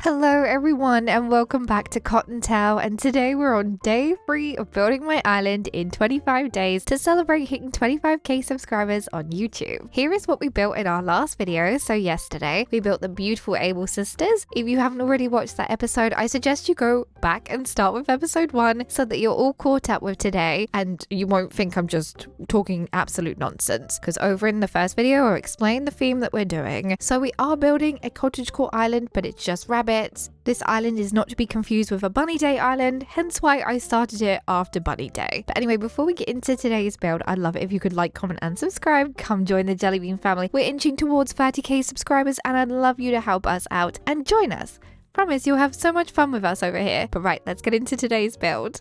Hello everyone and welcome back to Cottontail, and today we're on day 3 of building my island in 25 days to celebrate hitting 25k subscribers on YouTube. Here is what we built in our last video. So yesterday we built the beautiful Able sisters. If you haven't already watched that episode, I suggest you go back and start with episode 1 so that you're all caught up with today and you won't think I'm just talking absolute nonsense, because over in the first video I explained the theme that we're doing. So we are building a cottagecore island, but it's just rabbits. This island is not to be confused with a bunny day island, hence why I started it after bunny day. But anyway, before we get into today's build, I'd love it if you could like, comment and subscribe. Come join the Jellybean family. We're inching towards 30k subscribers and I'd love you to help us out and join us. Promise you'll have so much fun with us over here. But right, let's get into today's build.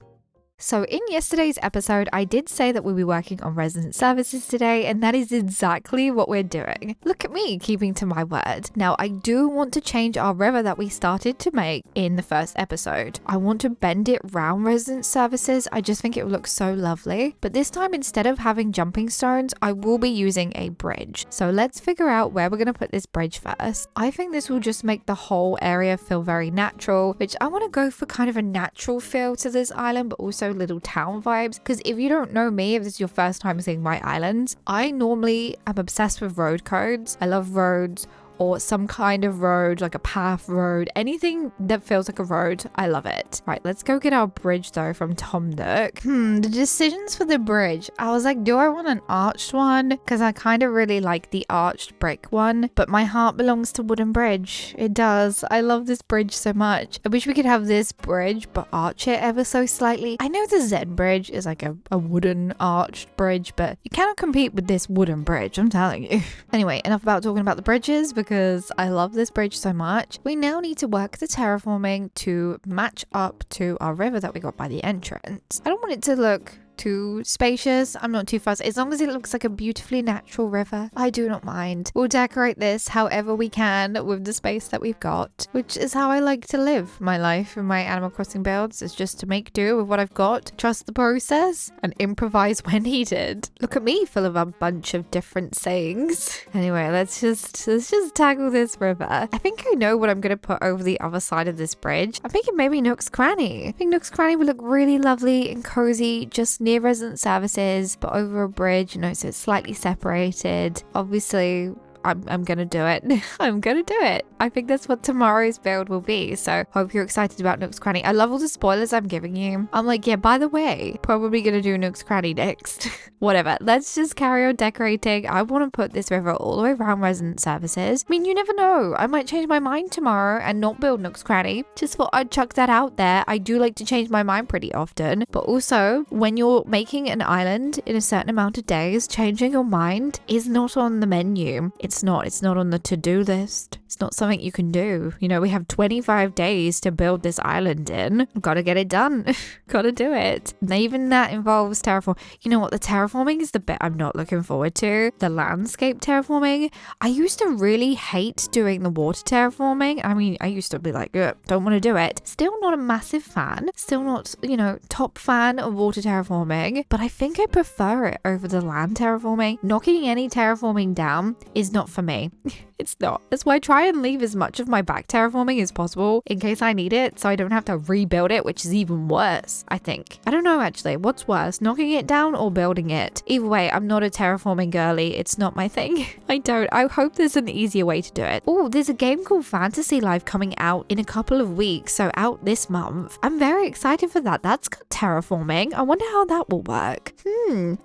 So in yesterday's episode, I did say that we'll be working on resident services today, and that is exactly what we're doing. Look at me, keeping to my word. Now, I do want to change our river that we started to make in the first episode. I want to bend it round resident services. I just think it will look so lovely. But this time, instead of having jumping stones, I will be using a bridge. So let's figure out where we're going to put this bridge first. I think this will just make the whole area feel very natural, which I want to go for kind of a natural feel to this island, but also little town vibes, because if you don't know me, if this is your first time seeing my islands, I normally am obsessed with road codes. I love roads, or some kind of road, like a path road, anything that feels like a road. I love it. Right, let's go get our bridge though from Tom Nook. The decisions for the bridge. I was like, do I want an arched one? Because I kind of really like the arched brick one, but my heart belongs to wooden bridge. It does. I love this bridge so much. I wish we could have this bridge, but arch it ever so slightly. I know the Z bridge is like a wooden arched bridge, but you cannot compete with this wooden bridge, I'm telling you. Anyway, enough about talking about the bridges, because I love this bridge so much. We now need to work the terraforming to match up to our river that we got by the entrance. I don't want it to look too spacious. I'm not too fussed. As long as it looks like a beautifully natural river, I do not mind. We'll decorate this however we can with the space that we've got, which is how I like to live my life in my Animal Crossing builds. It's just to make do with what I've got, trust the process, and improvise when needed. Look at me, full of a bunch of different sayings. Anyway, let's just tackle this river. I think I know what I'm going to put over the other side of this bridge. I'm thinking maybe Nook's Cranny. I think Nook's Cranny would look really lovely and cozy just near resident services, but over a bridge, you know, so it's slightly separated. Obviously, I'm gonna do it. I'm gonna do it. I think that's what tomorrow's build will be. So hope you're excited about Nook's Cranny. I love all the spoilers I'm giving you. I'm like, yeah, by the way, probably gonna do Nook's Cranny next. Whatever. Let's just carry on decorating. I want to put this river all the way around resident services. I mean, you never know. I might change my mind tomorrow and not build Nook's Cranny. Just thought I'd chuck that out there. I do like to change my mind pretty often. But also, when you're making an island in a certain amount of days, changing your mind is not on the menu. It's not on the to-do list. It's not something you can do. You know, we have 25 days to build this island in. Gotta get it done. Gotta do it. And even that involves terraform. You know what? The terraforming is the bit I'm not looking forward to. The landscape terraforming. I used to really hate doing the water terraforming. I mean, I used to be like, don't want to do it. Still not a massive fan. Still not, you know, top fan of water terraforming. But I think I prefer it over the land terraforming. Knocking any terraforming down is not for me. It's not. That's why I try and leave as much of my back terraforming as possible in case I need it, so I don't have to rebuild it, which is even worse, I think. I don't know actually. What's worse, knocking it down or building it? Either way, I'm not a terraforming girly. It's not my thing. I hope there's an easier way to do it. Oh, there's a game called Fantasy Life coming out in a couple of weeks, so out this month. I'm very excited for that. That's got terraforming. I wonder how that will work.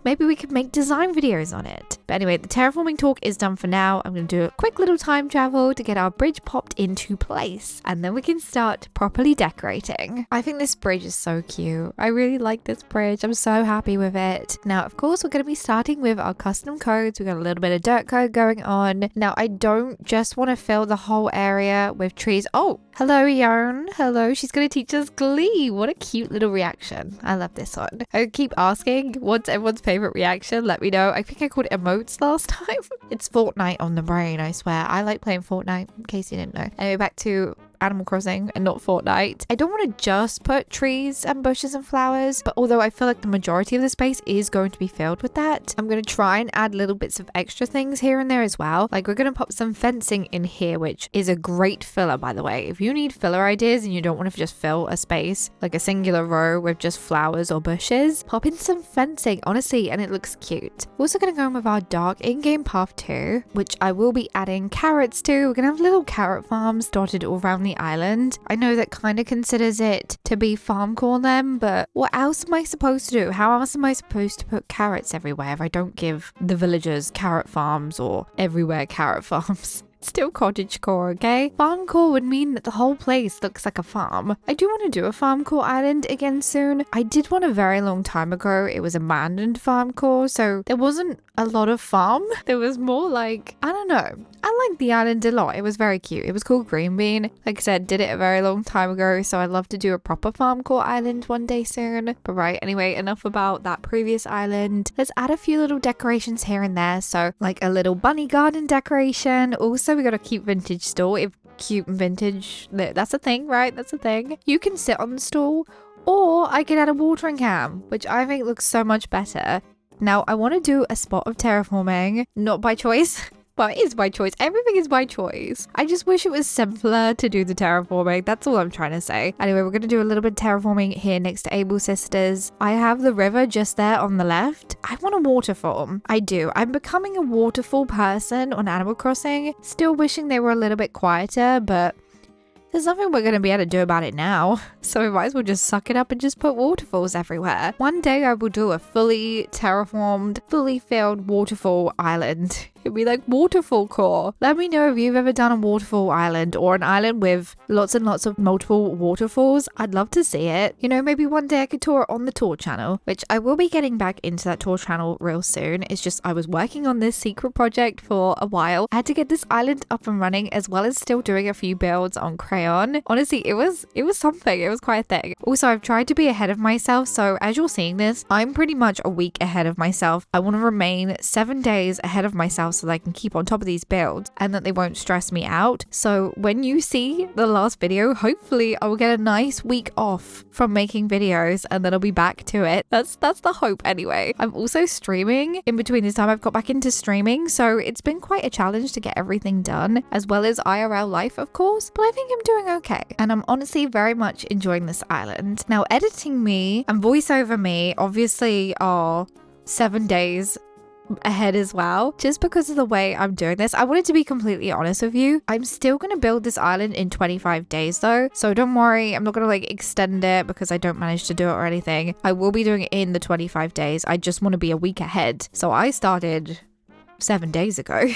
Maybe we could make design videos on it. But anyway, the terraforming talk is done for now. I'm going to do a quick little time travel to get our bridge popped into place, and then we can start properly decorating. I think this bridge is so cute. I really like this bridge. I'm so happy with it. Now, of course, we're going to be starting with our custom codes. We've got a little bit of dirt code going on. Now, I don't just want to fill the whole area with trees. Oh, hello, Yarn. Hello. She's going to teach us Glee. What a cute little reaction. I love this one. I keep asking, what's everyone's favorite reaction? Let me know. I think I called it emotes last time. It's Fortnite on the brain, I swear. I like playing Fortnite, in case you didn't know. Anyway, back to Animal Crossing and not Fortnite. I don't want to just put trees and bushes and flowers, but although I feel like the majority of the space is going to be filled with that, I'm going to try and add little bits of extra things here and there as well. Like we're going to pop some fencing in here, which is a great filler, by the way. If you need filler ideas and you don't want to just fill a space, like a singular row with just flowers or bushes, pop in some fencing, honestly, and it looks cute. We're also going to go in with our dark in-game path too, which I will be adding carrots to. We're going to have little carrot farms dotted all around the island. I know that kind of considers it to be farmcore then, but what else am I supposed to do? How else am I supposed to put carrots everywhere if I don't give the villagers carrot farms or everywhere carrot farms? Still cottagecore, okay? Farmcore would mean that the whole place looks like a farm. I do want to do a farmcore island again soon. I did one a very long time ago. It was abandoned farmcore, so there wasn't a lot of farm. There was more like, I don't know. I liked the island a lot. It was very cute. It was called Green Bean. Like I said, did it a very long time ago, so I'd love to do a proper farmcore island one day soon. But right, anyway, enough about that previous island. Let's add a few little decorations here and there. So like a little bunny garden decoration. Also, we got a cute vintage store. If cute and vintage, that's a thing, right? That's a thing. You can sit on the stool, or I can add a watering can, which I think looks so much better. Now, I want to do a spot of terraforming, not by choice. Well, it is by choice. Everything is by choice. I just wish it was simpler to do the terraforming. That's all I'm trying to say. Anyway, we're going to do a little bit of terraforming here next to Able Sisters. I have the river just there on the left. I want a waterfall. I do. I'm becoming a waterfall person on Animal Crossing. Still wishing they were a little bit quieter, but there's nothing we're going to be able to do about it now. So we might as well just suck it up and just put waterfalls everywhere. One day I will do a fully terraformed, fully filled waterfall island. It'd be like waterfall core. Let me know if you've ever done a waterfall island or an island with lots and lots of multiple waterfalls. I'd love to see it. You know, maybe one day I could tour it on the tour channel, which I will be getting back into that tour channel real soon. It's just I was working on this secret project for a while. I had to get this island up and running as well as still doing a few builds on Crayon. Honestly, it was something. It was quite a thing. Also, I've tried to be ahead of myself. So as you're seeing this, I'm pretty much a week ahead of myself. I want to remain 7 days ahead of myself so that I can keep on top of these builds and that they won't stress me out. So when you see the last video, hopefully I will get a nice week off from making videos and then I'll be back to it. That's the hope anyway. I'm also streaming in between this time. I've got back into streaming, so it's been quite a challenge to get everything done, as well as IRL life, of course, but I think I'm doing okay. And I'm honestly very much enjoying this island. Now, editing me and voiceover me obviously are 7 days ahead as well, just because of the way I'm doing this. I wanted to be completely honest with you. I'm still going to build this island in 25 days though, so don't worry, I'm not going to like extend it because I don't manage to do it or anything. I will be doing it in the 25 days. I just want to be a week ahead. So I started 7 days ago.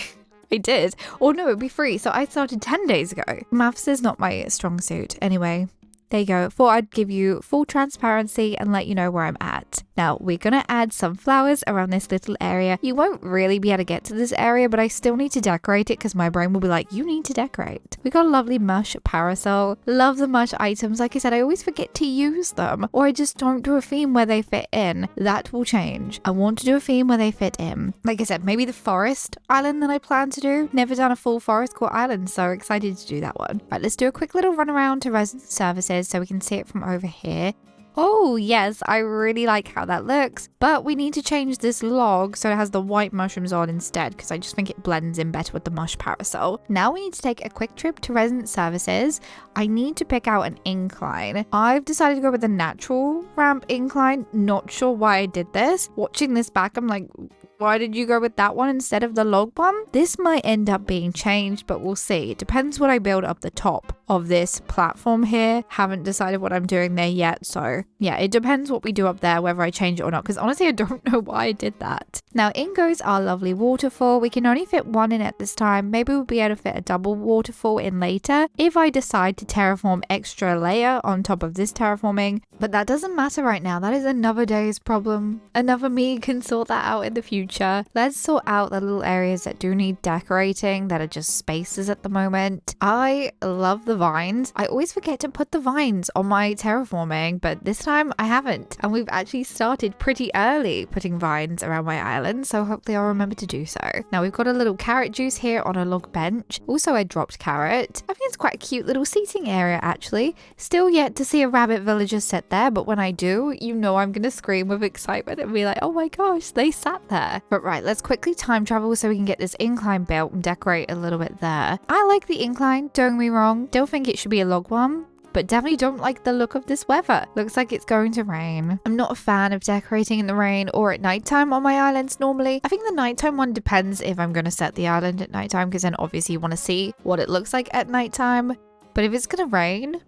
I did. Or no, it'd be free. So I started 10 days ago. Maths is not my strong suit. Anyway, there you go. Thought I'd give you full transparency and let you know where I'm at. Now, we're going to add some flowers around this little area. You won't really be able to get to this area, but I still need to decorate it because my brain will be like, you need to decorate. We got a lovely mush parasol. Love the mush items. Like I said, I always forget to use them, or I just don't do a theme where they fit in. That will change. I want to do a theme where they fit in. Like I said, maybe the forest island that I plan to do. Never done a full forest core island, so excited to do that one. Right, let's do a quick little run around to resident services so we can see it from over here. Oh yes, I really like how that looks, but we need to change this log so it has the white mushrooms on instead because I just think it blends in better with the mush parasol. Now we need to take a quick trip to resident services. I need to pick out an incline. I've decided to go with the natural ramp incline. Not sure why I did this. Watching this back, I'm like, why did you go with that one instead of the log one? This might end up being changed, but we'll see. It depends what I build up the top of this platform here. Haven't decided what I'm doing there yet. So yeah, it depends what we do up there, whether I change it or not, because honestly, I don't know why I did that. Now in goes our lovely waterfall. We can only fit one in at this time. Maybe we'll be able to fit a double waterfall in later if I decide to terraform extra layer on top of this terraforming, but that doesn't matter right now. That is another day's problem. Another me can sort that out in the future. Let's sort out the little areas that do need decorating that are just spaces at the moment. I love the vines. I always forget to put the vines on my terraforming, but this time I haven't. And we've actually started pretty early putting vines around my island, so hopefully I'll remember to do so. Now we've got a little carrot juice here on a log bench. Also a dropped carrot. I think it's quite a cute little seating area actually. Still yet to see a rabbit villager sit there, but when I do, you know I'm gonna scream with excitement and be like, oh my gosh, they sat there. But right, let's quickly time travel so we can get this incline built and decorate a little bit there. I like the incline, don't get me wrong. Still think it should be a log one, but definitely don't like the look of this weather. Looks like it's going to rain. I'm not a fan of decorating in the rain or at nighttime on my islands normally. I think the nighttime one depends if I'm going to set the island at nighttime, because then obviously you want to see what it looks like at nighttime. But if it's going to rain,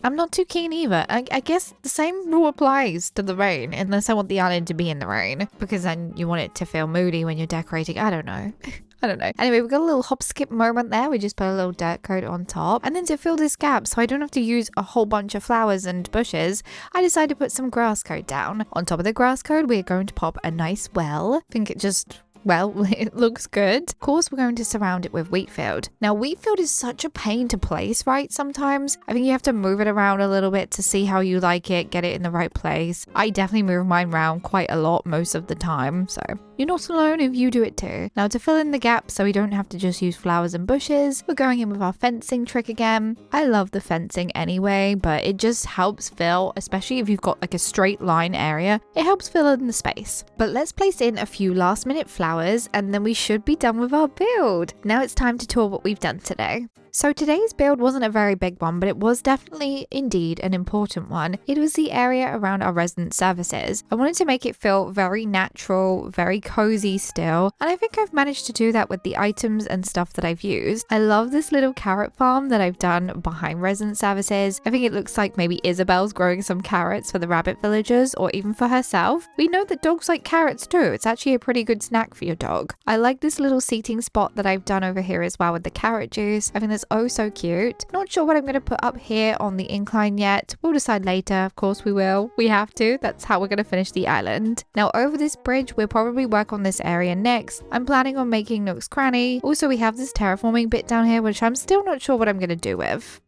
I'm not too keen either. I guess the same rule applies to the rain, unless I want the island to be in the rain, because then you want it to feel moody when you're decorating. I don't know. I don't know. Anyway, we've got a little hop skip moment there. We just put a little dirt coat on top. And then to fill this gap so I don't have to use a whole bunch of flowers and bushes, I decided to put some grass coat down. On top of the grass coat, we're going to pop a nice well. I think it just... well, it looks good. Of course, we're going to surround it with wheat field. Now, wheat field is such a pain to place, right? Sometimes I think you have to move it around a little bit to see how you like it, get it in the right place. I definitely move mine around quite a lot most of the time, so you're not alone if you do it too. Now, to fill in the gap so we don't have to just use flowers and bushes, we're going in with our fencing trick again. I love the fencing anyway, but it just helps fill, especially if you've got like a straight line area, it helps fill in the space. But let's place in a few last minute flowers and then we should be done with our build. Now it's time to tour what we've done today. So today's build wasn't a very big one, but it was definitely indeed an important one. It was the area around our resident services. I wanted to make it feel very natural, very cozy still, and I think I've managed to do that with the items and stuff that I've used. I love this little carrot farm that I've done behind resident services. I think it looks like maybe Isabel's growing some carrots for the rabbit villagers or even for herself. We know that dogs like carrots too. It's actually a pretty good snack for your dog. I like this little seating spot that I've done over here as well with the carrot juice. I think that's oh so cute. Not sure what I'm going to put up here on the incline yet. We'll decide later. Of course we will. We have to. That's how we're going to finish the island. Now over this bridge, we'll probably work on this area next. I'm planning on making Nook's Cranny. Also, we have this terraforming bit down here, which I'm still not sure what I'm going to do with.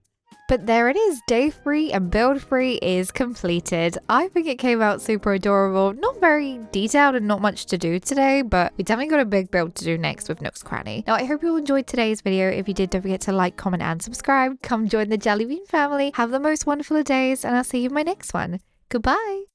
But there it is, day 3 and build 3 is completed. I think it came out super adorable. Not very detailed and not much to do today, but we definitely got a big build to do next with Nook's Cranny. Now I hope you all enjoyed today's video. If you did, don't forget to like, comment and subscribe. Come join the Jellybean family. Have the most wonderful of days and I'll see you in my next one. Goodbye.